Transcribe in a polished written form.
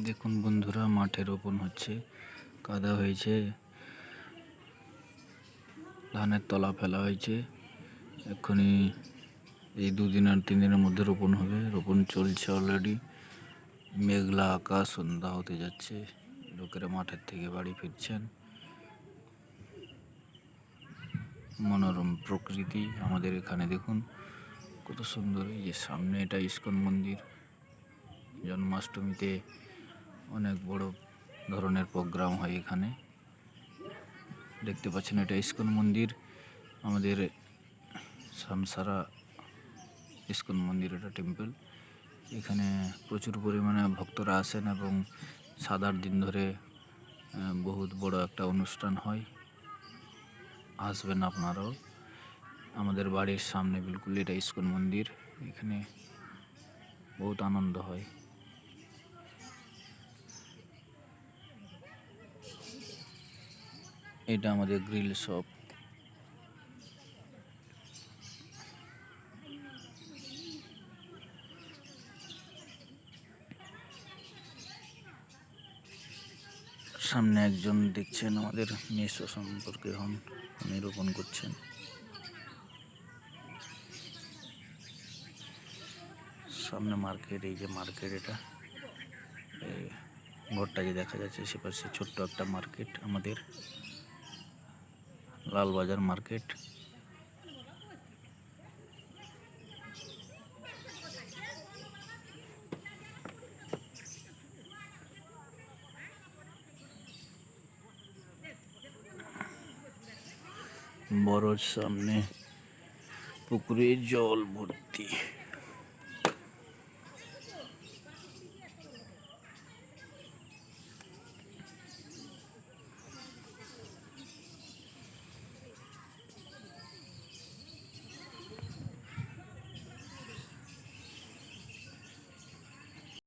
দেখুন বন্ধুরা, মাঠে রোপণ হচ্ছে, কাদা হয়েছে, ধানের তলা ফেলা হয়েছে। এক্ষুনি এই 2 দিন আর 3 দিনের মধ্যে রোপণ হবে। রোপণ চলছে অলরেডি। মেঘলা আকাশ, সন্ধ্যা হতে যাচ্ছে, লোকেরা মাঠের থেকে বাড়ি ফিরছেন। মনোরম প্রকৃতি আমাদের এখানে। দেখুন কত সুন্দর। এই যে সামনে, এটা ইস্কন মন্দির। জন্মাষ্টমীতে অনেক বড় ধরনের প্রোগ্রাম হয় এখানে। দেখতে পাচ্ছেন, এটা ইস্কন মন্দির, আমাদের সামসারা ইস্কন মন্দির, এটা টেম্পল। এখানে প্রচুর পরিমাণে ভক্তরা আসেন এবং 7-8 দিন ধরে বহুত বড় একটা অনুষ্ঠান হয়। আসবেন আপনারাও। আমাদের বাড়ির সামনে বিলকুল এটা ইস্কন মন্দির। এখানে বহুত আনন্দ হয়। এটা আমাদের গ্রিল শপ। সামনে একজন দেখছেন আমাদের মেসো সম্পর্কে হন, উনি রোপণ করছেন। সামনে মার্কেট, এই যে মার্কেট, এটা ঘরটা যে দেখা যাচ্ছে সেপাশে ছোট্ট একটা মার্কেট, আমাদের লালবাজার মার্কেট। বড় সামনে পুকুরে জল ভর্তি।